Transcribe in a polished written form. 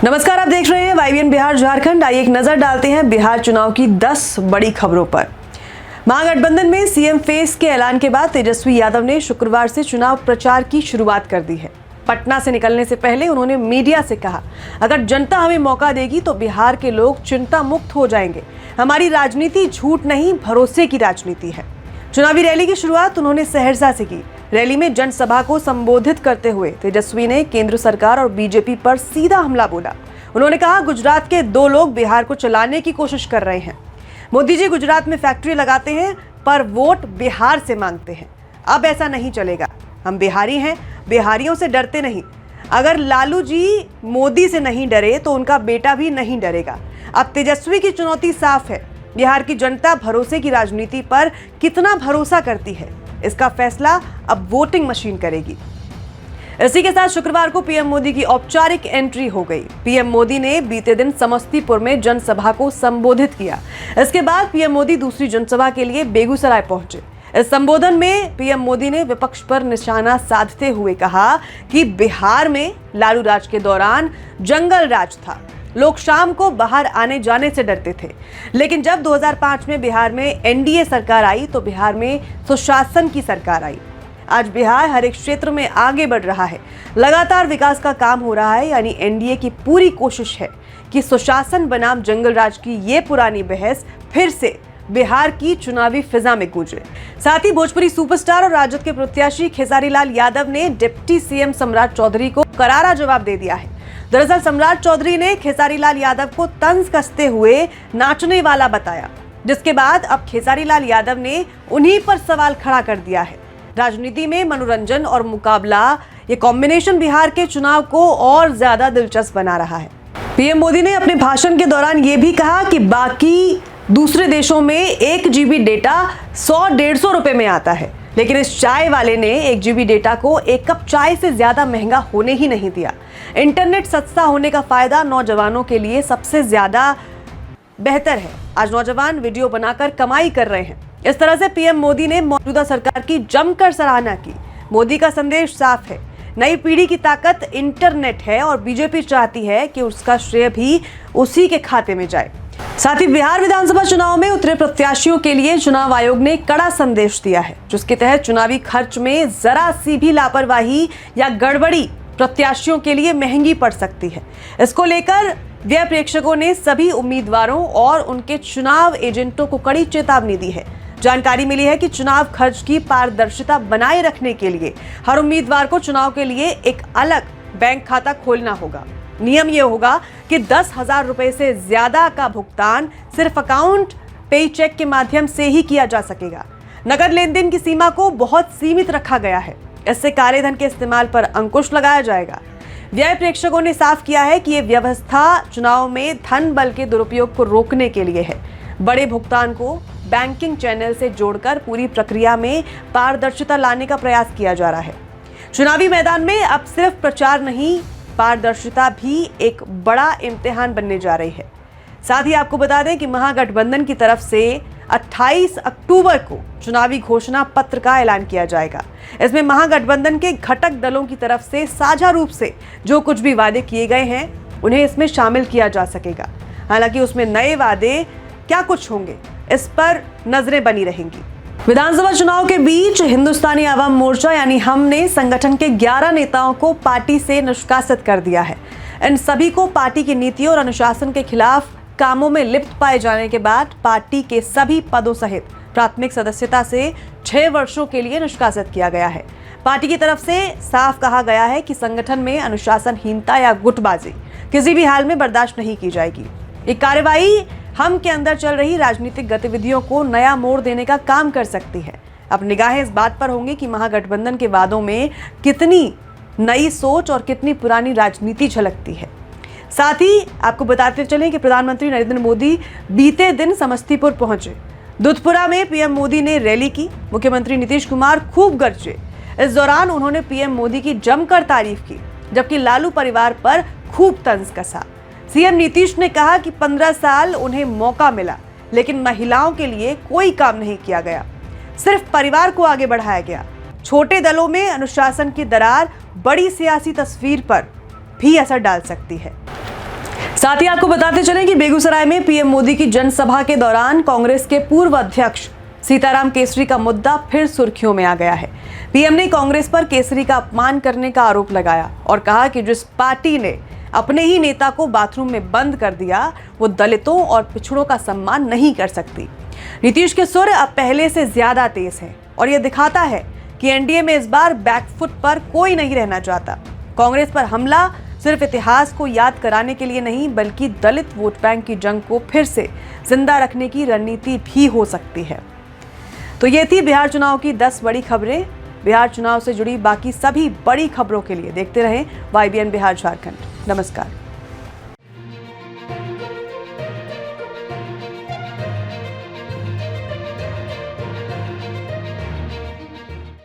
नमस्कार, आप देख रहे हैं YBN बिहार झारखंड। आइए एक नजर डालते हैं बिहार चुनाव की 10 बड़ी खबरों पर। महागठबंधन में सीएम फेस के ऐलान के बाद तेजस्वी यादव ने शुक्रवार से चुनाव प्रचार की शुरुआत कर दी है। पटना से निकलने से पहले उन्होंने मीडिया से कहा, अगर जनता हमें मौका देगी तो बिहार के लोग चिंता मुक्त हो जाएंगे। हमारी राजनीति झूठ नहीं, भरोसे की राजनीति है। चुनावी रैली की शुरुआत उन्होंने सहरसा से की। रैली में जनसभा को संबोधित करते हुए तेजस्वी ने केंद्र सरकार और बीजेपी पर सीधा हमला बोला। उन्होंने कहा, गुजरात के 2 लोग बिहार को चलाने की कोशिश कर रहे हैं। मोदी जी गुजरात में फैक्ट्री लगाते हैं पर वोट बिहार से मांगते हैं। अब ऐसा नहीं चलेगा। हम बिहारी हैं, बिहारियों से डरते नहीं। अगर लालू जी मोदी से नहीं डरे तो उनका बेटा भी नहीं डरेगा। अब तेजस्वी की चुनौती साफ है। बिहार की जनता भरोसे की राजनीति पर कितना भरोसा करती है, इसका फैसला अब वोटिंग मशीन करेगी। इसी के साथ शुक्रवार को पीएम मोदी की औपचारिक एंट्री हो गई। पीएम मोदी ने बीते दिन समस्तीपुर में जनसभा को संबोधित किया। इसके बाद पीएम मोदी दूसरी जनसभा के लिए बेगूसराय पहुंचे। इस संबोधन में पीएम मोदी ने विपक्ष पर निशाना साधते हुए कहा कि बिहार में लालू राज के दौरान जंगल राज था। लोग शाम को बाहर आने जाने से डरते थे, लेकिन जब 2005 में बिहार में एनडीए सरकार आई तो बिहार में सुशासन की सरकार आई। आज बिहार हर एक क्षेत्र में आगे बढ़ रहा है। लगातार विकास का काम हो रहा है। यानी एनडीए की पूरी कोशिश है कि सुशासन बनाम जंगल राज की ये पुरानी बहस फिर से बिहार की चुनावी फिजा में गूंजे। साथ ही भोजपुरी सुपरस्टार और राजद के प्रत्याशी खेसारी लाल यादव ने डिप्टी सीएम सम्राट चौधरी को करारा जवाब दे दिया है। दरअसल सम्राट चौधरी ने खेसारी लाल यादव को तंज कसते हुए नाचने वाला बताया, जिसके बाद अब खेसारी लाल यादव ने उन्हीं पर सवाल खड़ा कर दिया है। राजनीति में मनोरंजन और मुकाबला, ये कॉम्बिनेशन बिहार के चुनाव को और ज्यादा दिलचस्प बना रहा है। पीएम मोदी ने अपने भाषण के दौरान ये भी कहा कि बाकी दूसरे देशों में 1 GB डेटा 100-150 रुपए में आता है, लेकिन इस चाय वाले ने 1 GB डेटा को 1 कप चाय से ज्यादा महंगा होने ही नहीं दिया। इंटरनेट सस्ता होने का फायदा नौजवानों के लिए सबसे ज्यादा बेहतर है। आज नौजवान वीडियो बनाकर कमाई कर रहे हैं। इस तरह से पीएम मोदी ने मौजूदा सरकार की जमकर सराहना की। मोदी का संदेश साफ है, नई पीढ़ी की ताकत इंटरनेट है और बीजेपी चाहती है कि उसका श्रेय भी उसी के खाते में जाए। साथ ही बिहार विधानसभा चुनाव में उतरे प्रत्याशियों के लिए चुनाव आयोग ने कड़ा संदेश दिया है, जिसके तहत चुनावी खर्च में जरा सी भी लापरवाही या गड़बड़ी प्रत्याशियों के लिए महंगी पड़ सकती है। इसको लेकर व्यय प्रेक्षकों ने सभी उम्मीदवारों और उनके चुनाव एजेंटों को कड़ी चेतावनी दी है। जानकारी मिली है कि चुनाव खर्च की पारदर्शिता बनाए रखने के लिए हर उम्मीदवार को चुनाव के लिए एक अलग बैंक खाता खोलना होगा। नियम यह होगा कि 10,000 रुपए से ज्यादा का भुगतान सिर्फ अकाउंट पे चेक के माध्यम से ही किया जा सकेगा। नकद लेन देन की सीमा को बहुत सीमित रखा गया है। इससे काले धन के इस्तेमाल पर अंकुश लगाया जाएगा। व्यय प्रेक्षकों ने साफ किया है कि यह व्यवस्था चुनाव में धन बल के दुरुपयोग को रोकने के लिए है। बड़े भुगतान को बैंकिंग चैनल से जोड़कर पूरी प्रक्रिया में पारदर्शिता लाने का प्रयास किया जा रहा है। चुनावी मैदान में अब सिर्फ प्रचार नहीं, पारदर्शिता भी एक बड़ा इम्तिहान बनने जा रही है। साथ ही आपको बता दें कि महागठबंधन की तरफ से 28 अक्टूबर को चुनावी घोषणा पत्र का ऐलान किया जाएगा। इसमें महागठबंधन के घटक दलों की तरफ से साझा रूप से जो कुछ भी वादे किए गए हैं उन्हें इसमें शामिल किया जा सकेगा। हालांकि उसमें नए वादे क्या कुछ होंगे, इस पर नजरें बनी रहेंगी। विधानसभा चुनाव के बीच हिंदुस्तानी आवाम मोर्चा यानी हम ने संगठन के 11 नेताओं को पार्टी से निष्कासित कर दिया है। इन सभी को पार्टी की नीतियों और अनुशासन के खिलाफ कामों में लिप्त पाए जाने के बाद पार्टी के सभी पदों सहित प्राथमिक सदस्यता से 6 वर्षों के लिए निष्कासित किया गया है। पार्टी की तरफ से साफ कहा गया है कि संगठन में अनुशासनहीनता या गुटबाजी किसी भी हाल में बर्दाश्त नहीं की जाएगी। ये कार्रवाई हम के अंदर चल रही राजनीतिक गतिविधियों को नया मोड़ देने का काम कर सकती है। अब निगाहें इस बात पर होंगी कि महागठबंधन के वादों में कितनी नई सोच और कितनी पुरानी राजनीति झलकती है। साथ ही आपको बताते चलें कि प्रधानमंत्री नरेंद्र मोदी बीते दिन समस्तीपुर पहुंचे। दुधपुरा में पीएम मोदी ने रैली की। मुख्यमंत्री नीतीश कुमार खूब गरजे। इस दौरान उन्होंने पीएम मोदी की जमकर तारीफ की, जबकि लालू परिवार पर खूब तंज कसा। सीएम नीतीश ने कहा कि 15 साल उन्हें मौका मिला, लेकिन महिलाओं के लिए कोई काम नहीं किया गया, सिर्फ परिवार को आगे बढ़ाया गया। छोटे दलों में अनुशासन की दरार बड़ी सियासी तस्वीर पर भी असर डाल सकती है। साथ ही आपको बताते चलें कि बेगूसराय में पीएम मोदी की जनसभा के दौरान कांग्रेस के पूर्व अध्यक्ष सीताराम केसरी का मुद्दा फिर सुर्खियों में आ गया है। पीएम ने कांग्रेस पर केसरी का अपमान करने का आरोप लगाया और कहा कि जिस पार्टी ने अपने ही नेता को बाथरूम में बंद कर दिया वो दलितों और पिछड़ों का सम्मान नहीं कर सकती। नीतीश के सुर अब पहले से ज्यादा तेज हैं और ये दिखाता है कि एनडीए में इस बार बैकफुट पर कोई नहीं रहना चाहता। कांग्रेस पर हमला सिर्फ इतिहास को याद कराने के लिए नहीं बल्कि दलित वोट बैंक की जंग को फिर से जिंदा रखने की रणनीति भी हो सकती है। तो ये थी बिहार चुनाव की 10 बड़ी खबरें। बिहार चुनाव से जुड़ी बाकी सभी बड़ी खबरों के लिए देखते रहें YBN बिहार झारखंड। नमस्कार।